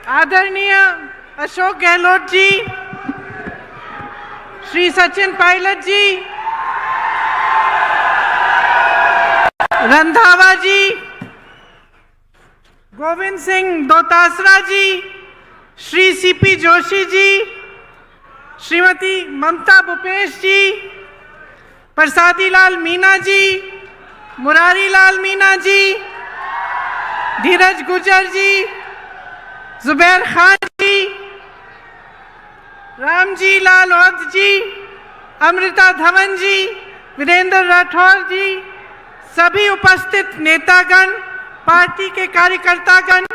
आदरणीय अशोक गहलोत जी, श्री सचिन पायलट जी, रंधावा जी, गोविंद सिंह दोतासरा जी, श्री सीपी जोशी जी, श्रीमती ममता भूपेश जी, प्रसादी लाल मीना जी, मुरारी लाल मीना जी, धीरज गुजर जी, जुबैर खान जी, रामजी लाल औध जी, अमृता धवन जी, वीरेंद्र राठौर जी, सभी उपस्थित नेतागण, पार्टी के कार्यकर्तागण,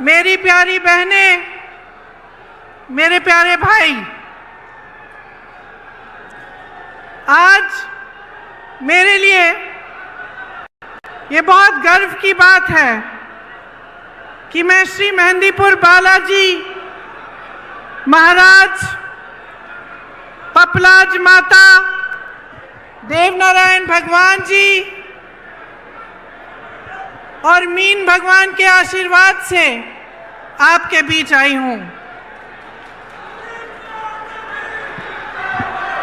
मेरी प्यारी बहनें, मेरे प्यारे भाई, आज मेरे लिए ये बहुत गर्व की बात है कि मैं श्री मेहंदीपुर बालाजी महाराज, पपलाज माता, देवनारायण भगवान जी और मीन भगवान के आशीर्वाद से आपके बीच आई हूं।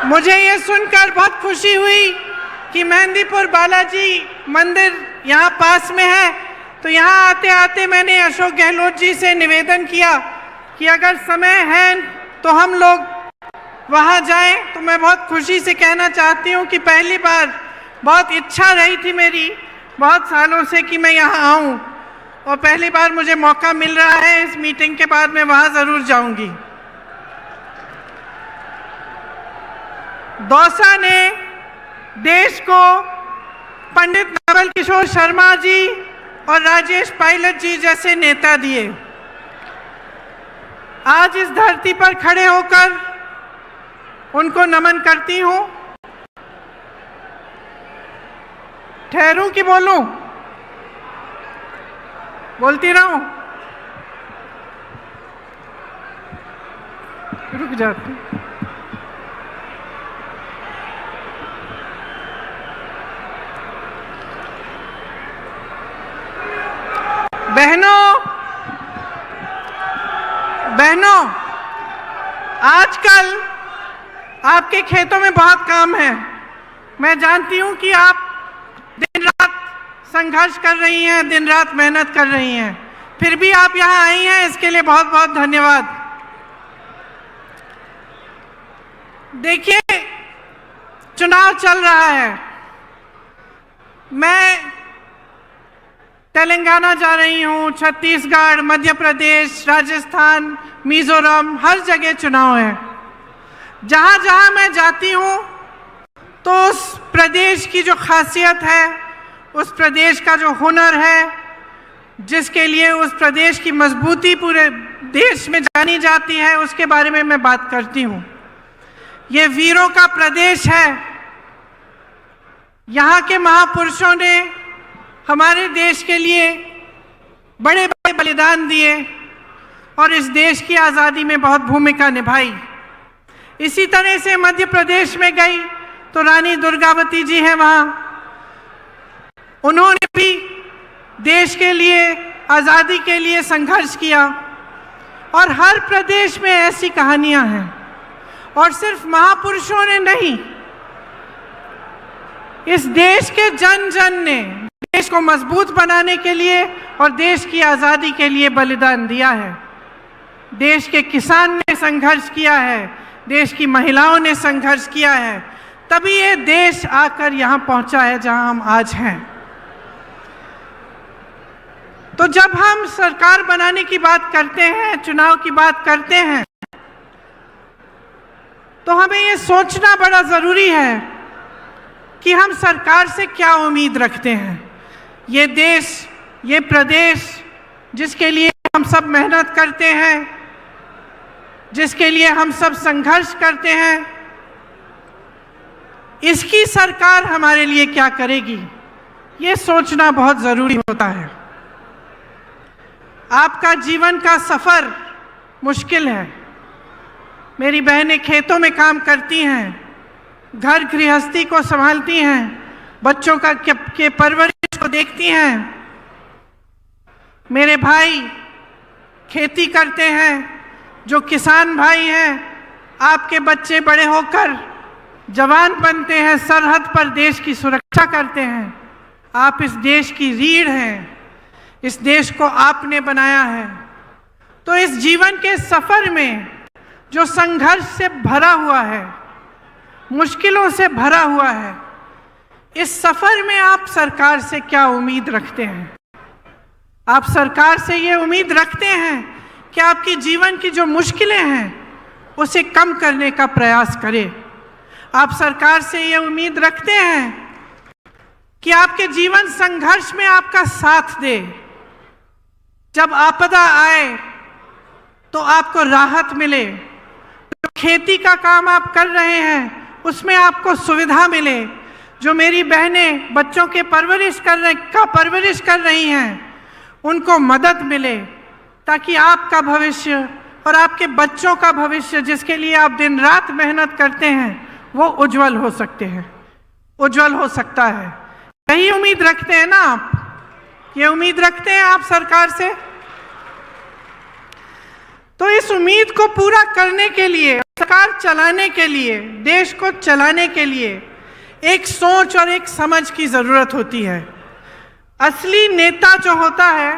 मुझे ये सुनकर बहुत खुशी हुई कि मेहंदीपुर बालाजी मंदिर यहाँ पास में है, तो यहाँ आते आते मैंने अशोक गहलोत जी से निवेदन किया कि अगर समय है तो हम लोग वहाँ जाएं। तो मैं बहुत खुशी से कहना चाहती हूँ कि पहली बार बहुत इच्छा रही थी मेरी बहुत सालों से कि मैं यहाँ आऊँ, और पहली बार मुझे मौका मिल रहा है। इस मीटिंग के बाद मैं वहाँ ज़रूर जाऊँगी। दौसा ने देश को पंडित नवल किशोर शर्मा जी और राजेश पायलट जी जैसे नेता दिए। आज इस धरती पर खड़े होकर उनको नमन करती हूँ। ठहरूं कि बोलूं? बोलती रहूं? रुक जाती। बहनों, आजकल आपके खेतों में बहुत काम है। मैं जानती हूं कि आप दिन रात संघर्ष कर रही हैं, दिन रात मेहनत कर रही हैं, फिर भी आप यहां आई हैं, इसके लिए बहुत बहुत धन्यवाद। देखिए, चुनाव चल रहा है। मैं तेलंगाना जा रही हूँ, छत्तीसगढ़, मध्य प्रदेश, राजस्थान, मिजोरम, हर जगह चुनाव है। जहाँ जहाँ मैं जाती हूँ तो उस प्रदेश की जो खासियत है, उस प्रदेश का जो हुनर है, जिसके लिए उस प्रदेश की मजबूती पूरे देश में जानी जाती है, उसके बारे में मैं बात करती हूँ। ये वीरों का प्रदेश है। यहाँ के महापुरुषों ने हमारे देश के लिए बड़े बड़े बलिदान दिए और इस देश की आज़ादी में बहुत भूमिका निभाई। इसी तरह से मध्य प्रदेश में गई तो रानी दुर्गावती जी हैं वहाँ। उन्होंने भी देश के लिए, आज़ादी के लिए संघर्ष किया। और हर प्रदेश में ऐसी कहानियाँ हैं। और सिर्फ महापुरुषों ने नहीं, इस देश के जन जन ने देश को मजबूत बनाने के लिए और देश की आज़ादी के लिए बलिदान दिया है। देश के किसान ने संघर्ष किया है, देश की महिलाओं ने संघर्ष किया है, तभी ये देश आकर यहाँ पहुँचा है जहाँ हम आज हैं। तो जब हम सरकार बनाने की बात करते हैं, चुनाव की बात करते हैं, तो हमें ये सोचना बड़ा ज़रूरी है कि हम सरकार से क्या उम्मीद रखते हैं। ये देश, ये प्रदेश जिसके लिए हम सब मेहनत करते हैं, जिसके लिए हम सब संघर्ष करते हैं, इसकी सरकार हमारे लिए क्या करेगी, ये सोचना बहुत ज़रूरी होता है। आपका जीवन का सफ़र मुश्किल है। मेरी बहनें खेतों में काम करती हैं, घर गृहस्थी को संभालती हैं, बच्चों के परवरिश को देखती हैं। मेरे भाई खेती करते हैं, जो किसान भाई हैं, आपके बच्चे बड़े होकर जवान बनते हैं, सरहद पर देश की सुरक्षा करते हैं। आप इस देश की रीढ़ हैं, इस देश को आपने बनाया है। तो इस जीवन के सफर में जो संघर्ष से भरा हुआ है, मुश्किलों से भरा हुआ है, इस सफर में आप सरकार से क्या उम्मीद रखते हैं? आप सरकार से ये उम्मीद रखते हैं कि आपकी जीवन की जो मुश्किलें हैं उसे कम करने का प्रयास करे। आप सरकार से ये उम्मीद रखते हैं कि आपके जीवन संघर्ष में आपका साथ दे। जब आपदा आए तो आपको राहत मिले। जो खेती का काम आप कर रहे हैं उसमें आपको सुविधा मिले। जो मेरी बहनें बच्चों के परवरिश कर रही हैं उनको मदद मिले, ताकि आपका भविष्य और आपके बच्चों का भविष्य, जिसके लिए आप दिन रात मेहनत करते हैं, वो उज्जवल हो सकता है। यही उम्मीद रखते हैं ना आप? ये उम्मीद रखते हैं आप सरकार से? तो इस उम्मीद को पूरा करने के लिए, सरकार चलाने के लिए, देश को चलाने के लिए एक सोच और एक समझ की जरूरत होती है। असली नेता जो होता है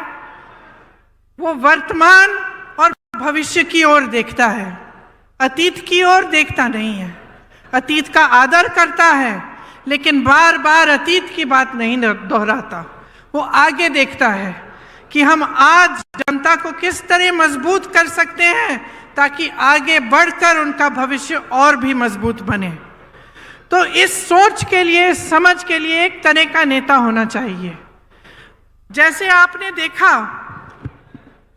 वो वर्तमान और भविष्य की ओर देखता है, अतीत की ओर देखता नहीं है। अतीत का आदर करता है लेकिन बार बार अतीत की बात नहीं दोहराता। वो आगे देखता है कि हम आज जनता को किस तरह मजबूत कर सकते हैं ताकि आगे बढ़कर उनका भविष्य और भी मजबूत बने। तो इस सोच के लिए, समझ के लिए एक तरह का नेता होना चाहिए। जैसे आपने देखा,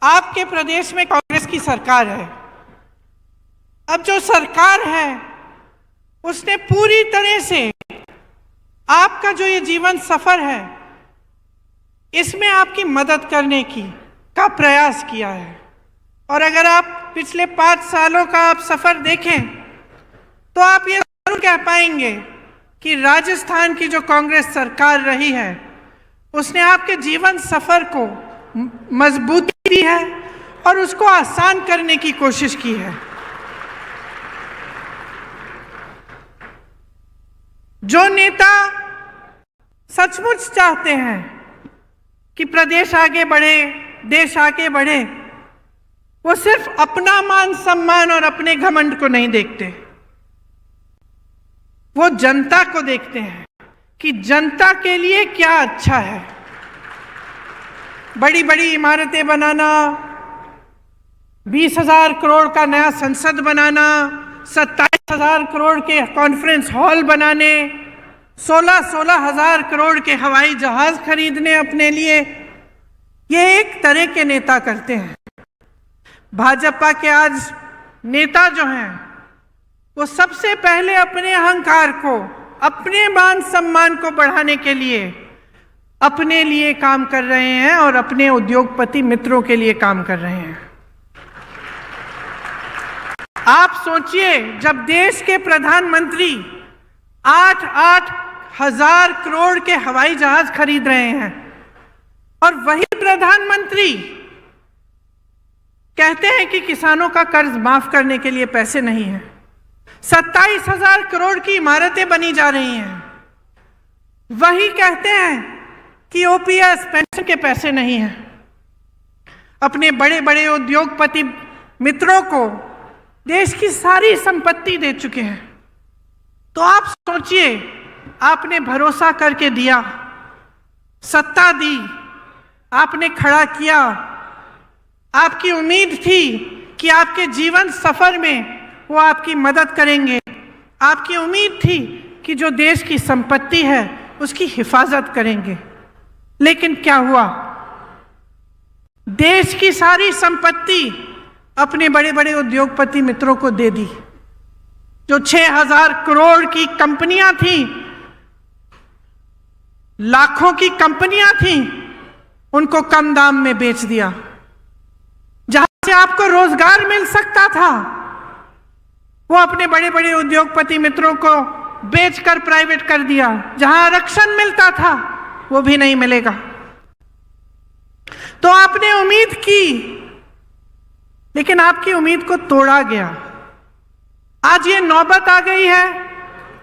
आपके प्रदेश में कांग्रेस की सरकार है। अब जो सरकार है उसने पूरी तरह से आपका जो ये जीवन सफर है इसमें आपकी मदद करने का प्रयास किया है। और अगर आप पिछले 5 सालों का आप सफर देखें तो आप ये जरूर कह पाएंगे कि राजस्थान की जो कांग्रेस सरकार रही है उसने आपके जीवन सफर को मजबूती दी है और उसको आसान करने की कोशिश की है। जो नेता सचमुच चाहते हैं कि प्रदेश आगे बढ़े, देश आगे बढ़े, वो सिर्फ अपना मान सम्मान और अपने घमंड को नहीं देखते, वो जनता को देखते हैं कि जनता के लिए क्या अच्छा है। बड़ी बड़ी इमारतें बनाना, 20,000 करोड़ का नया संसद बनाना, 27,000 करोड़ के कॉन्फ्रेंस हॉल बनाने, 16,000 करोड़ के हवाई जहाज खरीदने अपने लिए, ये एक तरह के नेता करते हैं। भाजपा के आज नेता जो हैं वो सबसे पहले अपने अहंकार को, अपने मान सम्मान को बढ़ाने के लिए अपने लिए काम कर रहे हैं और अपने उद्योगपति मित्रों के लिए काम कर रहे हैं। आप सोचिए, जब देश के प्रधानमंत्री 8-8 हजार करोड़ के हवाई जहाज खरीद रहे हैं और वही प्रधानमंत्री कहते हैं कि किसानों का कर्ज माफ करने के लिए पैसे नहीं है, 27,000 करोड़ की इमारतें बनी जा रही हैं, वही कहते हैं कि ओपीएस पेंशन के पैसे नहीं हैं, अपने बड़े बड़े उद्योगपति मित्रों को देश की सारी संपत्ति दे चुके हैं। तो आप सोचिए, आपने भरोसा करके दिया, सत्ता दी, आपने खड़ा किया, आपकी उम्मीद थी कि आपके जीवन सफर में वो आपकी मदद करेंगे, आपकी उम्मीद थी कि जो देश की संपत्ति है उसकी हिफाजत करेंगे। लेकिन क्या हुआ? देश की सारी संपत्ति अपने बड़े बड़े उद्योगपति मित्रों को दे दी। जो 6,000 करोड़ की कंपनियां थी, लाखों की कंपनियां थी, उनको कम दाम में बेच दिया। जहां से आपको रोजगार मिल सकता था वो अपने बड़े बड़े उद्योगपति मित्रों को बेचकर प्राइवेट कर दिया। जहां आरक्षण मिलता था वो भी नहीं मिलेगा। तो आपने उम्मीद की लेकिन आपकी उम्मीद को तोड़ा गया। आज ये नौबत आ गई है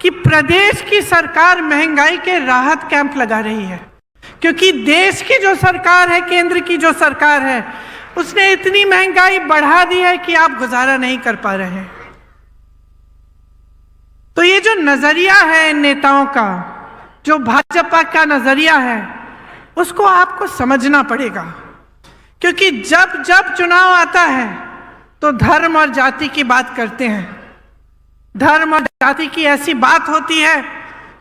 कि प्रदेश की सरकार महंगाई के राहत कैंप लगा रही है, क्योंकि देश की जो सरकार है, केंद्र की जो सरकार है, उसने इतनी महंगाई बढ़ा दी है कि आप गुजारा नहीं कर पा रहे हैं। तो ये जो नजरिया है इन नेताओं का, जो भाजपा का नजरिया है, उसको आपको समझना पड़ेगा, क्योंकि जब जब चुनाव आता है तो धर्म और जाति की बात करते हैं। धर्म और जाति की ऐसी बात होती है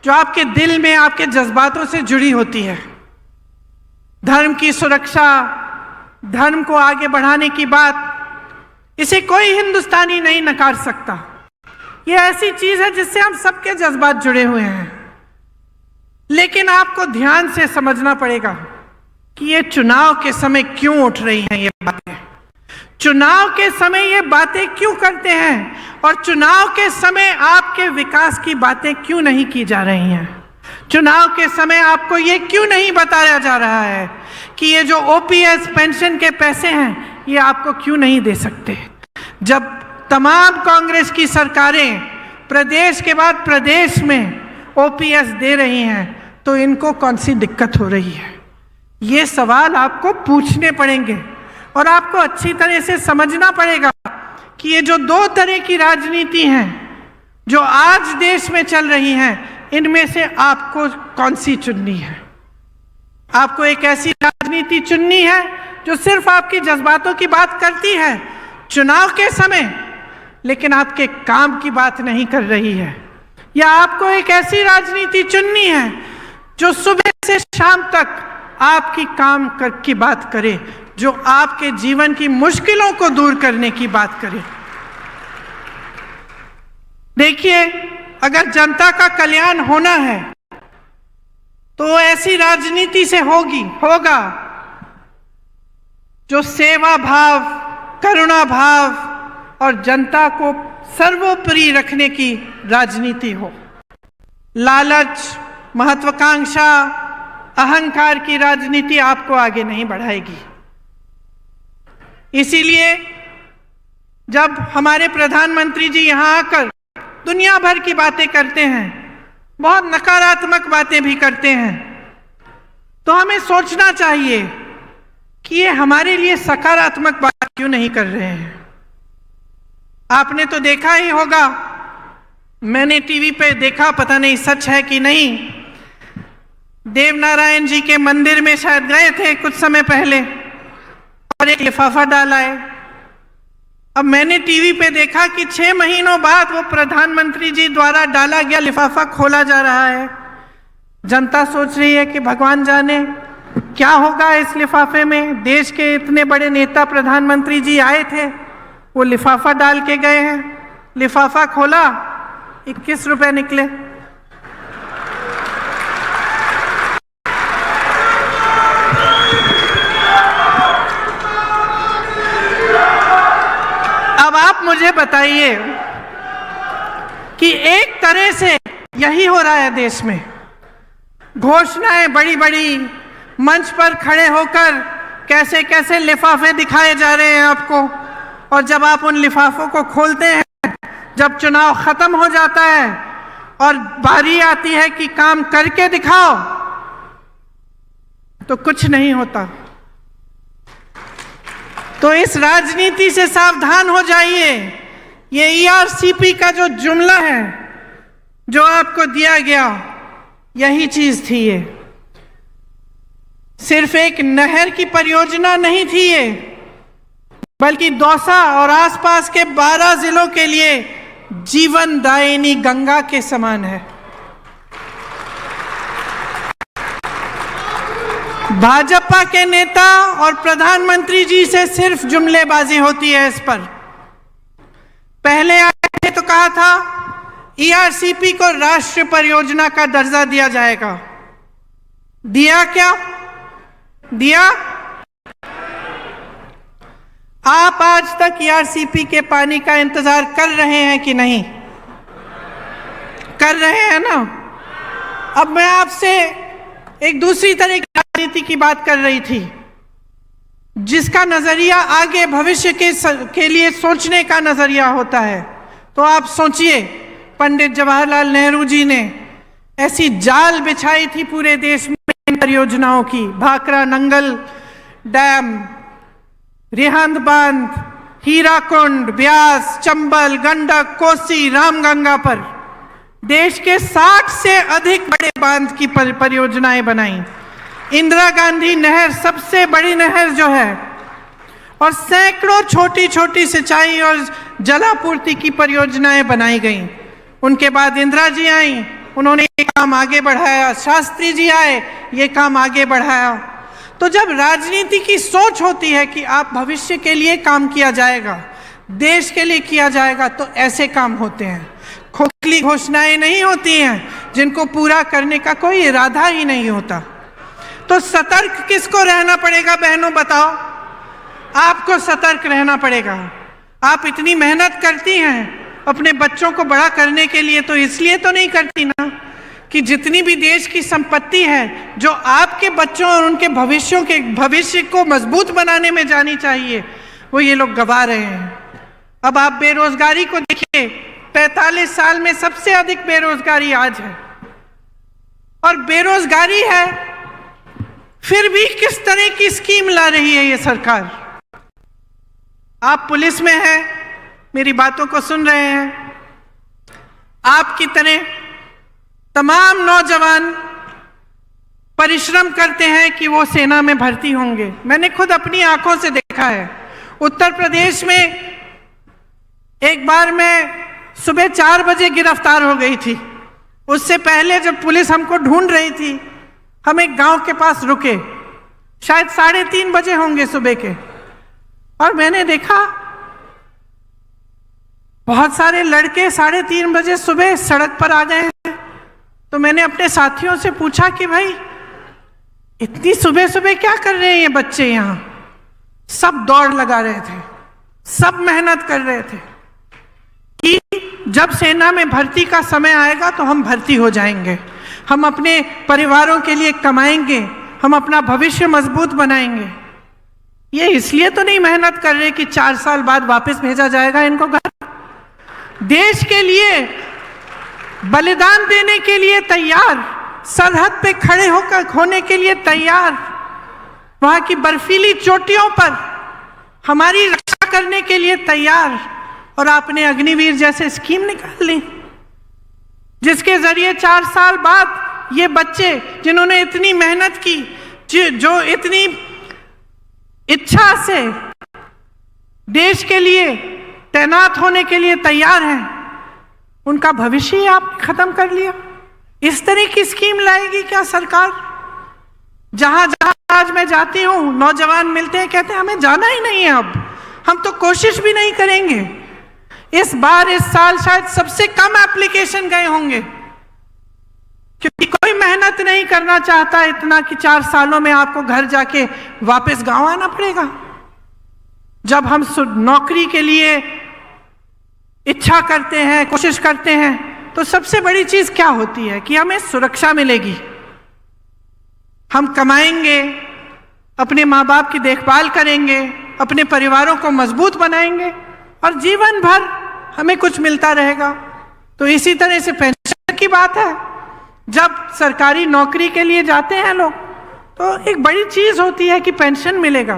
जो आपके दिल में, आपके जज्बातों से जुड़ी होती है। धर्म की सुरक्षा, धर्म को आगे बढ़ाने की बात, इसे कोई हिंदुस्तानी नहीं नकार सकता। ये ऐसी चीज है जिससे हम सबके जज्बात जुड़े हुए हैं। लेकिन आपको ध्यान से समझना पड़ेगा कि ये चुनाव के समय क्यों उठ रही हैं ये बातें, चुनाव के समय ये बातें क्यों करते हैं, और चुनाव के समय आपके विकास की बातें क्यों नहीं की जा रही हैं। चुनाव के समय आपको ये क्यों नहीं बताया जा रहा है कि ये जो ओपीएस पेंशन के पैसे हैं ये आपको क्यों नहीं दे सकते। जब तमाम कांग्रेस की सरकारें प्रदेश के बाद प्रदेश में ओपीएस दे रही हैं तो इनको कौन सी दिक्कत हो रही है, ये सवाल आपको पूछने पड़ेंगे। और आपको अच्छी तरह से समझना पड़ेगा कि ये जो दो तरह की राजनीति हैं जो आज देश में चल रही हैं, इनमें से आपको कौन सी चुननी है। आपको एक ऐसी राजनीति चुननी है जो सिर्फ आपके जज्बातों की बात करती है चुनाव के समय, लेकिन आपके काम की बात नहीं कर रही है, या आपको एक ऐसी राजनीति चुननी है जो सुबह से शाम तक आपकी काम की बात करे, जो आपके जीवन की मुश्किलों को दूर करने की बात करे। देखिए, अगर जनता का कल्याण होना है तो ऐसी राजनीति से होगा जो सेवा भाव, करुणा भाव और जनता को सर्वोपरि रखने की राजनीति हो। लालच, महत्वाकांक्षा, अहंकार की राजनीति आपको आगे नहीं बढ़ाएगी। इसीलिए जब हमारे प्रधानमंत्री जी यहाँ आकर दुनिया भर की बातें करते हैं, बहुत नकारात्मक बातें भी करते हैं, तो हमें सोचना चाहिए कि ये हमारे लिए सकारात्मक बात क्यों नहीं कर रहे हैं। आपने तो देखा ही होगा, मैंने टीवी पे देखा, पता नहीं सच है कि नहीं, देवनारायण जी के मंदिर में शायद गए थे कुछ समय पहले और एक लिफाफा डाला है। अब मैंने टीवी पे देखा कि 6 महीनों बाद वो प्रधानमंत्री जी द्वारा डाला गया लिफाफा खोला जा रहा है। जनता सोच रही है कि भगवान जाने क्या होगा इस लिफाफे में। देश के इतने बड़े नेता प्रधानमंत्री जी आए थे, वो लिफाफा डाल के गए हैं। लिफाफा खोला, 21 रुपए निकले। अब आप मुझे बताइए कि एक तरह से यही हो रहा है देश में। घोषणाएं बड़ी बड़ी मंच पर खड़े होकर कैसे कैसे लिफाफे दिखाए जा रहे हैं आपको, और जब आप उन लिफाफों को खोलते हैं, जब चुनाव खत्म हो जाता है और बारी आती है कि काम करके दिखाओ, तो कुछ नहीं होता। तो इस राजनीति से सावधान हो जाइए। ये ईआरसीपी का जो जुमला है जो आपको दिया गया, यही चीज थी। ये सिर्फ एक नहर की परियोजना नहीं थी ये, बल्कि दौसा और आसपास के 12 जिलों के लिए जीवनदायिनी गंगा के समान है। भाजपा के नेता और प्रधानमंत्री जी से सिर्फ जुमलेबाजी होती है इस पर। पहले आए थे तो कहा था ईआरसीपी को राष्ट्रीय परियोजना का दर्जा दिया जाएगा। दिया क्या? दिया? आप आज तक ईआरसीपी के पानी का इंतजार कर रहे हैं कि नहीं? कर रहे हैं ना। अब मैं आपसे एक दूसरी तरह की राजनीति की बात कर रही थी। जिसका नजरिया आगे भविष्य के लिए सोचने का नजरिया होता है। तो आप सोचिए, पंडित जवाहरलाल नेहरू जी ने ऐसी जाल बिछाई थी पूरे देश में परियोजनाओं की, भाखड़ा नंगल डैम, रिहांद बांध, हीराकुंड, ब्यास, चंबल, गंडक, कोसी, रामगंगा पर देश के 60 से अधिक बड़े बांध की परियोजनाएं बनाई। इंदिरा गांधी नहर सबसे बड़ी नहर जो है, और सैकड़ों छोटी छोटी सिंचाई और जलापूर्ति की परियोजनाएं बनाई गई। उनके बाद इंदिरा जी आई, उन्होंने ये काम आगे बढ़ाया, शास्त्री जी आए, ये काम आगे बढ़ाया। तो जब राजनीति की सोच होती है कि आप भविष्य के लिए काम किया जाएगा, देश के लिए किया जाएगा, तो ऐसे काम होते हैं। खोखली घोषणाएं नहीं होती हैं जिनको पूरा करने का कोई इरादा ही नहीं होता। तो सतर्क किसको रहना पड़ेगा बहनों, बताओ? आपको सतर्क रहना पड़ेगा। आप इतनी मेहनत करती हैं अपने बच्चों को बड़ा करने के लिए, तो इसलिए तो नहीं करती ना कि जितनी भी देश की संपत्ति है जो आपके बच्चों और उनके भविष्य को मजबूत बनाने में जानी चाहिए, वो ये लोग गवा रहे हैं। अब आप बेरोजगारी को देखिए, 45 साल में सबसे अधिक बेरोजगारी आज है। और बेरोजगारी है, फिर भी किस तरह की स्कीम ला रही है ये सरकार। आप पुलिस में हैं, मेरी बातों को सुन रहे हैं, आपकी तरह तमाम नौजवान परिश्रम करते हैं कि वो सेना में भर्ती होंगे। मैंने खुद अपनी आंखों से देखा है। उत्तर प्रदेश में एक बार मैं सुबह 4 बजे गिरफ्तार हो गई थी। उससे पहले जब पुलिस हमको ढूंढ रही थी, हम एक गांव के पास रुके, शायद 3:30 बजे होंगे सुबह के, और मैंने देखा बहुत सारे लड़के 3:30 बजे सुबह सड़क पर आ गए हैं। तो मैंने अपने साथियों से पूछा कि भाई इतनी सुबह सुबह क्या कर रहे हैं ये बच्चे यहाँ? सब दौड़ लगा रहे थे, सब मेहनत कर रहे थे कि जब सेना में भर्ती का समय आएगा तो हम भर्ती हो जाएंगे, हम अपने परिवारों के लिए कमाएंगे, हम अपना भविष्य मजबूत बनाएंगे। ये इसलिए तो नहीं मेहनत कर रहे कि 4 साल बाद वापस भेजा जाएगा इनको घर। देश के लिए बलिदान देने के लिए तैयार, सरहद पे खड़े होकर होने के लिए तैयार, वहां की बर्फीली चोटियों पर हमारी रक्षा करने के लिए तैयार। और आपने अग्निवीर जैसे स्कीम निकाल ली, जिसके जरिए 4 साल बाद ये बच्चे जिन्होंने इतनी मेहनत की, जो इतनी इच्छा से देश के लिए तैनात होने के लिए तैयार हैं, उनका भविष्य ही आप खत्म कर लिया। इस तरह की स्कीम लाएगी क्या सरकार? जहां जहां आज मैं जाती हूं, नौजवान मिलते हैं, कहते हैं हमें जाना ही नहीं है, अब हम तो कोशिश भी नहीं करेंगे। इस साल शायद सबसे कम एप्लीकेशन गए होंगे, क्योंकि कोई मेहनत नहीं करना चाहता इतना कि 4 सालों में आपको घर जाके वापस गांव आना पड़ेगा। जब हम नौकरी के लिए इच्छा करते हैं, कोशिश करते हैं, तो सबसे बड़ी चीज क्या होती है कि हमें सुरक्षा मिलेगी, हम कमाएंगे, अपने माँ बाप की देखभाल करेंगे, अपने परिवारों को मजबूत बनाएंगे और जीवन भर हमें कुछ मिलता रहेगा। तो इसी तरह से पेंशन की बात है, जब सरकारी नौकरी के लिए जाते हैं लोग, तो एक बड़ी चीज होती है कि पेंशन मिलेगा,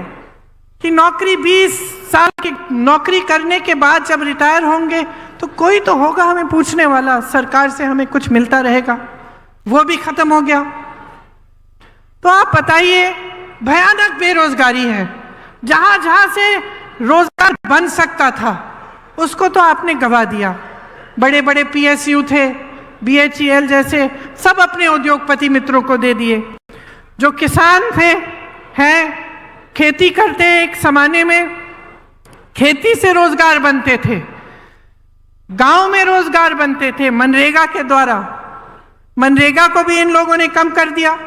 कि नौकरी 20 साल की नौकरी करने के बाद जब रिटायर होंगे तो कोई तो होगा हमें पूछने वाला, सरकार से हमें कुछ मिलता रहेगा। वो भी खत्म हो गया। तो आप बताइए, भयानक बेरोजगारी है। जहां जहां से रोजगार बन सकता था उसको तो आपने गवा दिया। बड़े बड़े PSU थे, BHEL जैसे, सब अपने उद्योगपति मित्रों को दे दिए। जो किसान थे, हैं, खेती करते, एक जमाने में खेती से रोजगार बनते थे, गांव में रोजगार बनते थे मनरेगा के द्वारा। मनरेगा को भी इन लोगों ने कम कर दिया।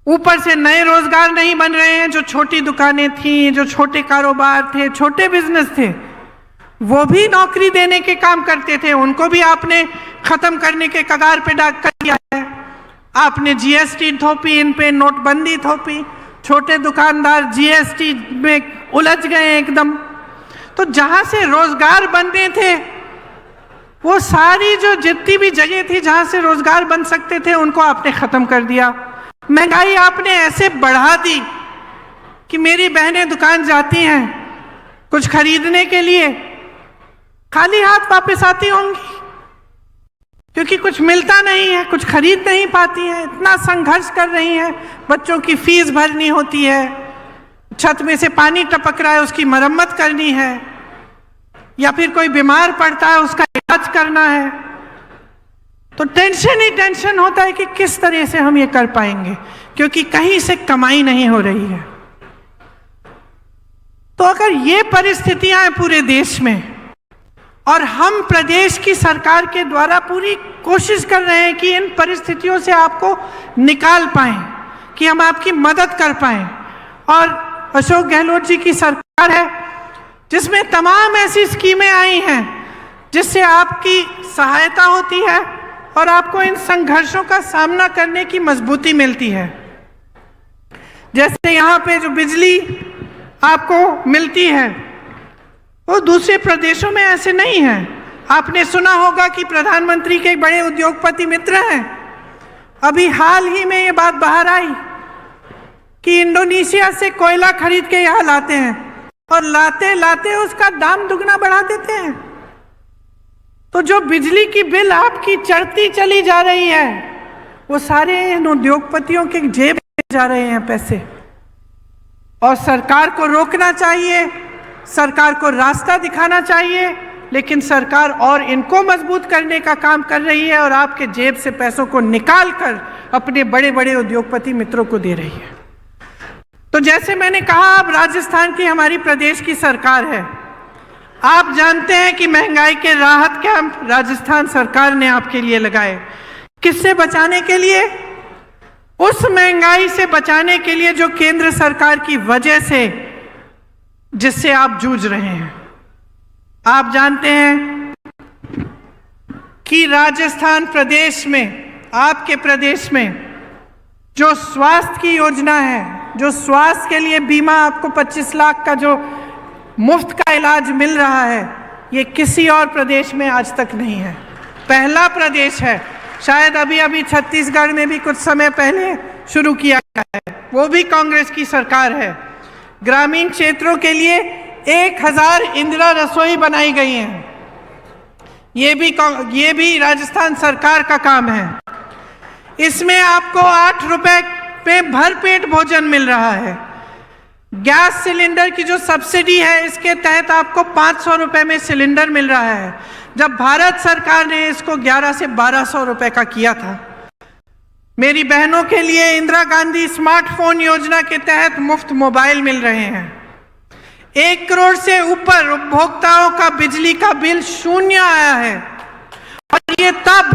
ऊपर से नए रोजगार नहीं बन रहे हैं। जो छोटी दुकानें थी, जो छोटे कारोबार थे, छोटे बिजनेस थे, वो भी नौकरी देने के काम करते थे, उनको भी आपने खत्म करने के कगार पे डाक कर दिया है। आपने GST थोपी, इन पे नोटबंदी थोपी, छोटे दुकानदार जीएसटी में उलझ गए एकदम। तो जहां से रोजगार बनने थे, वो सारी जो जितनी भी जगह थी जहां से रोजगार बन सकते थे, उनको आपने खत्म कर दिया। महंगाई आपने ऐसे बढ़ा दी कि मेरी बहनें दुकान जाती हैं कुछ खरीदने के लिए, खाली हाथ वापस आती होंगी, क्योंकि कुछ मिलता नहीं है, कुछ खरीद नहीं पाती है। इतना संघर्ष कर रही है, बच्चों की फीस भरनी होती है, छत में से पानी टपक रहा है उसकी मरम्मत करनी है, या फिर कोई बीमार पड़ता है उसका इलाज करना है। तो टेंशन ही टेंशन होता है कि किस तरह से हम ये कर पाएंगे, क्योंकि कहीं से कमाई नहीं हो रही है। तो अगर ये परिस्थितियां हैं पूरे देश में, और हम प्रदेश की सरकार के द्वारा पूरी कोशिश कर रहे हैं कि इन परिस्थितियों से आपको निकाल पाएं, कि हम आपकी मदद कर पाएं, और अशोक गहलोत जी की सरकार है जिसमें तमाम ऐसी स्कीमें आई हैं जिससे आपकी सहायता होती है और आपको इन संघर्षों का सामना करने की मजबूती मिलती है। जैसे यहाँ पे जो बिजली आपको मिलती है, वो दूसरे प्रदेशों में ऐसे नहीं है। आपने सुना होगा कि प्रधानमंत्री के बड़े उद्योगपति मित्र हैं, अभी हाल ही में ये बात बाहर आई कि इंडोनेशिया से कोयला खरीद के यहाँ लाते हैं, और लाते लाते उसका दाम दुगना बढ़ा देते हैं। तो जो बिजली की बिल आपकी चढ़ती चली जा रही है, वो सारे इन उद्योगपतियों के जेब में जा रहे हैं पैसे। और सरकार को रोकना चाहिए, सरकार को रास्ता दिखाना चाहिए, लेकिन सरकार और इनको मजबूत करने का काम कर रही है और आपके जेब से पैसों को निकाल कर अपने बड़े बड़े उद्योगपति मित्रों को दे रही है। तो जैसे मैंने कहा, अब राजस्थान की हमारी प्रदेश की सरकार है। आप जानते हैं कि महंगाई के राहत कैंप राजस्थान सरकार ने आपके लिए लगाए। किससे बचाने के लिए? उस महंगाई से बचाने के लिए जो केंद्र सरकार की वजह से, जिससे आप जूझ रहे हैं। आप जानते हैं कि राजस्थान प्रदेश में, आपके प्रदेश में जो स्वास्थ्य की योजना है, जो स्वास्थ्य के लिए बीमा आपको 25 लाख का जो मुफ्त का इलाज मिल रहा है, ये किसी और प्रदेश में आज तक नहीं है। पहला प्रदेश है। शायद अभी अभी छत्तीसगढ़ में भी कुछ समय पहले शुरू किया गया है, वो भी कांग्रेस की सरकार है। ग्रामीण क्षेत्रों के लिए 1000 इंदिरा रसोई बनाई गई हैं। ये भी राजस्थान सरकार का काम है। इसमें आपको 8 रुपए पे भरपेट भोजन मिल रहा है। गैस सिलेंडर की जो सब्सिडी है, इसके तहत आपको 500 रुपए में सिलेंडर मिल रहा है, जब भारत सरकार ने इसको 1100 से 1200 रुपए का किया था। मेरी बहनों के लिए इंदिरा गांधी स्मार्टफोन योजना के तहत मुफ्त मोबाइल मिल रहे हैं। 1 करोड़ से ऊपर उपभोक्ताओं का बिजली का बिल शून्य आया है। और ये तब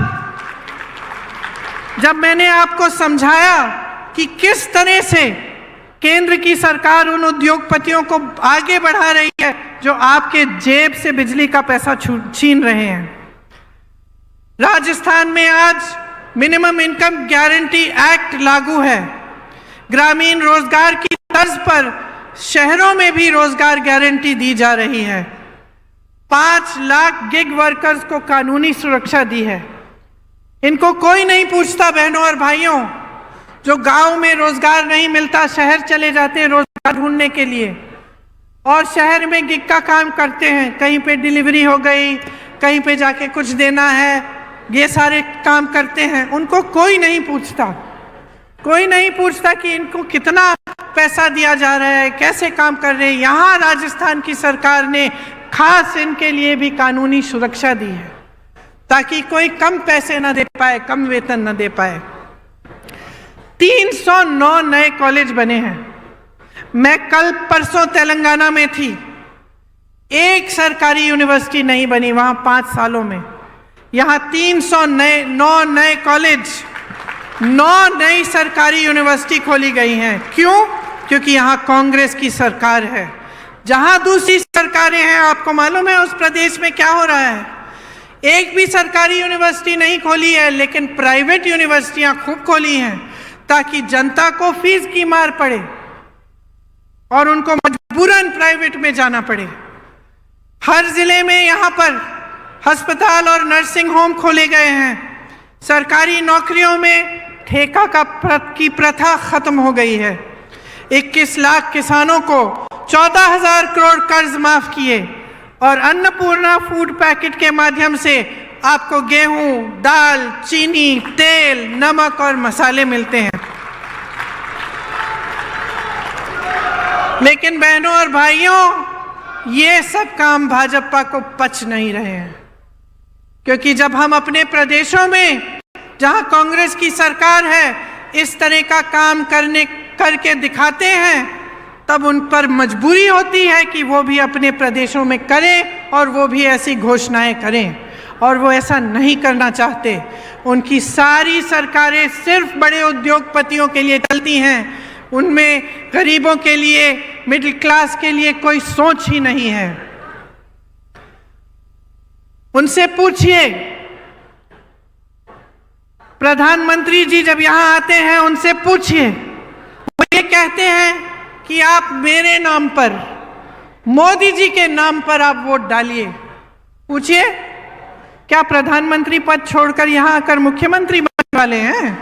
जब मैंने आपको समझाया कि किस तरह से केंद्र की सरकार उन उद्योगपतियों को आगे बढ़ा रही है जो आपके जेब से बिजली का पैसा छीन रहे हैं। राजस्थान में आज मिनिमम इनकम गारंटी एक्ट लागू है। ग्रामीण रोजगार की तर्ज पर शहरों में भी रोजगार गारंटी दी जा रही है। 5 लाख गिग वर्कर्स को कानूनी सुरक्षा दी है। इनको कोई नहीं पूछता, बहनों और भाइयों। जो गांव में रोजगार नहीं मिलता, शहर चले जाते हैं रोजगार ढूंढने के लिए, और शहर में गिग का काम करते हैं। कहीं पे डिलीवरी हो गई, कहीं पे जाके कुछ देना है, ये सारे काम करते हैं। उनको कोई नहीं पूछता, कोई नहीं पूछता कि इनको कितना पैसा दिया जा रहा है, कैसे काम कर रहे हैं। यहाँ राजस्थान की सरकार ने खास इनके लिए भी कानूनी सुरक्षा दी है, ताकि कोई कम पैसे ना दे पाए, कम वेतन ना दे पाए। 309 नए कॉलेज बने हैं। मैं कल परसों तेलंगाना में थी, एक सरकारी यूनिवर्सिटी नहीं बनी वहां 5 सालों में। यहाँ 309 नए कॉलेज, 9 नई सरकारी यूनिवर्सिटी खोली गई हैं। क्यों? क्योंकि यहाँ कांग्रेस की सरकार है। जहां दूसरी सरकारें हैं, आपको मालूम है उस प्रदेश में क्या हो रहा है? एक भी सरकारी यूनिवर्सिटी नहीं खोली है, लेकिन प्राइवेट यूनिवर्सिटियां खूब खोली हैं, ताकि जनता को फीस की मार पड़े। और उनको मजबूरन प्राइवेट में जाना पड़े। हर जिले में यहाँ पर अस्पताल और नर्सिंग होम खोले गए हैं। सरकारी नौकरियों में ठेका की प्रथा खत्म हो गई है। 21 लाख किसानों को 14,000 करोड़ कर्ज माफ किए और अन्नपूर्णा फूड पैकेट के माध्यम से आपको गेहूं, दाल, चीनी, तेल, नमक और मसाले मिलते हैं। लेकिन बहनों और भाइयों, ये सब काम भाजपा को पच नहीं रहे हैं, क्योंकि जब हम अपने प्रदेशों में जहां कांग्रेस की सरकार है इस तरह का काम करके दिखाते हैं, तब उन पर मजबूरी होती है कि वो भी अपने प्रदेशों में करें और वो भी ऐसी घोषणाएं करें, और वो ऐसा नहीं करना चाहते। उनकी सारी सरकारें सिर्फ बड़े उद्योगपतियों के लिए चलती हैं, उनमें गरीबों के लिए, मिडिल क्लास के लिए कोई सोच ही नहीं है। उनसे पूछिए, प्रधानमंत्री जी जब यहां आते हैं उनसे पूछिए, वो ये कहते हैं कि आप मेरे नाम पर, मोदी जी के नाम पर आप वोट डालिए। पूछिए, क्या प्रधानमंत्री पद छोड़कर यहां आकर मुख्यमंत्री बनने वाले हैं?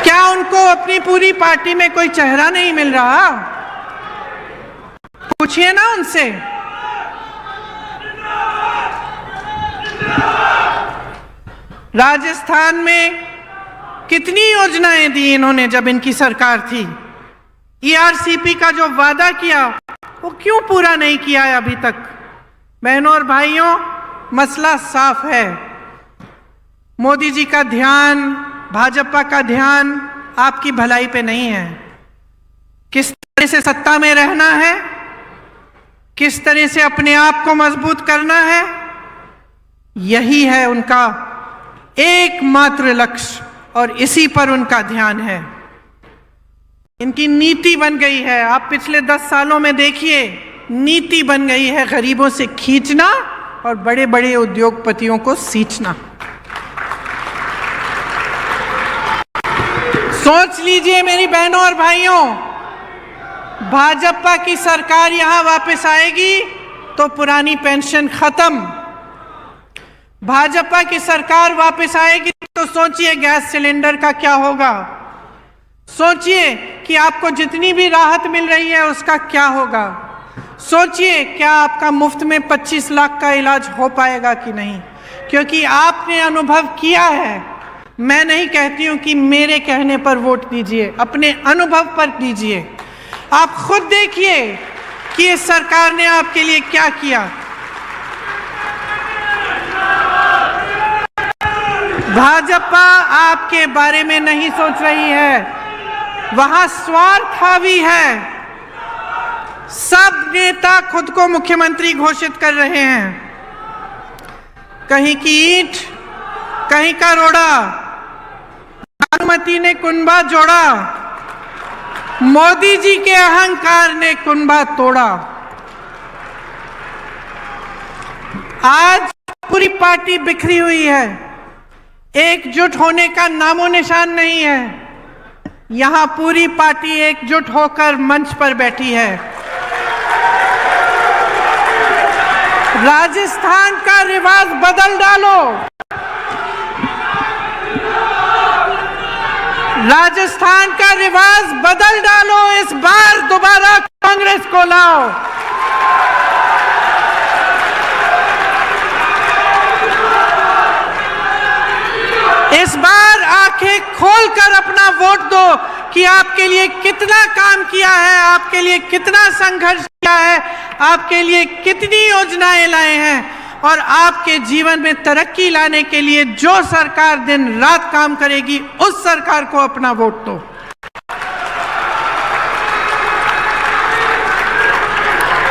क्या उनको अपनी पूरी पार्टी में कोई चेहरा नहीं मिल रहा? पूछिए ना उनसे। राजस्थान में कितनी योजनाएं दी इन्होंने जब इनकी सरकार थी। ईआरसीपी का जो वादा किया वो क्यों पूरा नहीं किया है अभी तक? बहनों और भाइयों, मसला साफ है। मोदी जी का ध्यान, भाजपा का ध्यान आपकी भलाई पे नहीं है। किस तरह से सत्ता में रहना है, किस तरह से अपने आप को मजबूत करना है, यही है उनका एकमात्र लक्ष्य और इसी पर उनका ध्यान है। इनकी नीति बन गई है, आप पिछले 10 सालों में देखिए, नीति बन गई है गरीबों से खींचना और बड़े बड़े उद्योगपतियों को सींचना। सोच लीजिए मेरी बहनों और भाइयों, भाजपा की सरकार यहां वापस आएगी तो पुरानी पेंशन खत्म। भाजपा की सरकार वापस आएगी तो सोचिए गैस सिलेंडर का क्या होगा। सोचिए कि आपको जितनी भी राहत मिल रही है उसका क्या होगा। सोचिए क्या आपका मुफ्त में 25 लाख का इलाज हो पाएगा कि नहीं, क्योंकि आपने अनुभव किया है। मैं नहीं कहती हूं कि मेरे कहने पर वोट दीजिए, अपने अनुभव पर दीजिए। आप खुद देखिए कि इस सरकार ने आपके लिए क्या किया। भाजपा आपके बारे में नहीं सोच रही है, वहां स्वार्थ हावी है। सब नेता खुद को मुख्यमंत्री घोषित कर रहे हैं। कहीं की ईंट, कहीं का रोड़ा, बागमती ने कुनबा जोड़ा, मोदी जी के अहंकार ने कुनबा तोड़ा। आज पूरी पार्टी बिखरी हुई है, एकजुट होने का नामो निशान नहीं है। यहां पूरी पार्टी एकजुट होकर मंच पर बैठी है। राजस्थान का रिवाज बदल डालो, राजस्थान का रिवाज बदल डालो। इस बार दोबारा कांग्रेस को लाओ। इस बार आंखें खोलकर अपना वोट दो कि आपके लिए कितना काम किया है, आपके लिए कितना संघर्ष किया है, आपके लिए कितनी योजनाएं लाए हैं, और आपके जीवन में तरक्की लाने के लिए जो सरकार दिन रात काम करेगी उस सरकार को अपना वोट दो।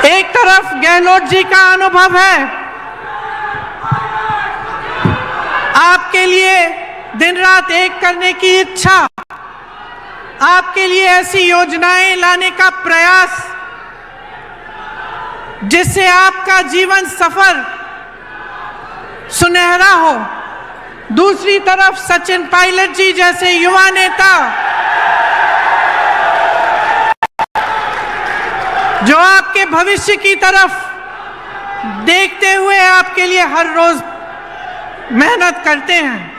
एक तरफ गहलोत जी का अनुभव है, आपके लिए दिन रात एक करने की इच्छा, आपके लिए ऐसी योजनाएं लाने का प्रयास जिससे आपका जीवन सफर सुनहरा हो। दूसरी तरफ सचिन पायलट जी जैसे युवा नेता जो आपके भविष्य की तरफ देखते हुए आपके लिए हर रोज मेहनत करते हैं।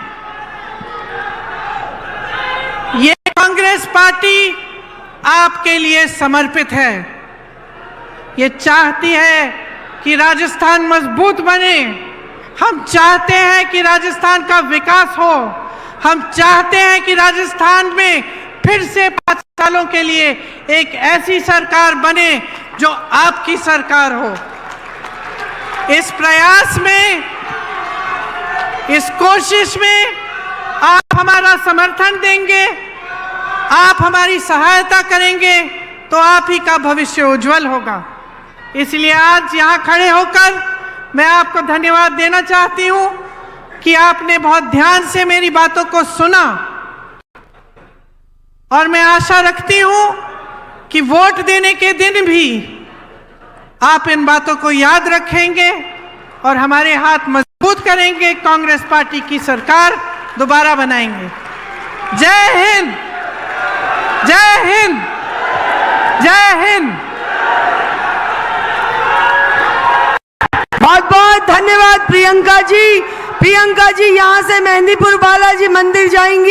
ये कांग्रेस पार्टी आपके लिए समर्पित है। ये चाहती है कि राजस्थान मजबूत बने। हम चाहते हैं कि राजस्थान का विकास हो। हम चाहते हैं कि राजस्थान में फिर से 5 सालों के लिए एक ऐसी सरकार बने जो आपकी सरकार हो। इस प्रयास में, इस कोशिश में आप हमारा समर्थन देंगे, आप हमारी सहायता करेंगे तो आप ही का भविष्य उज्जवल होगा। इसलिए आज यहाँ खड़े होकर मैं आपको धन्यवाद देना चाहती हूँ कि आपने बहुत ध्यान से मेरी बातों को सुना और मैं आशा रखती हूँ कि वोट देने के दिन भी आप इन बातों को याद रखेंगे और हमारे हाथ मजबूत करेंगे, कांग्रेस पार्टी की सरकार दोबारा बनाएंगे। जय हिंद, जय हिंद, जय हिंद। बहुत बहुत धन्यवाद प्रियंका जी। प्रियंका जी यहाँ से मेहंदीपुर बालाजी मंदिर जाएंगी।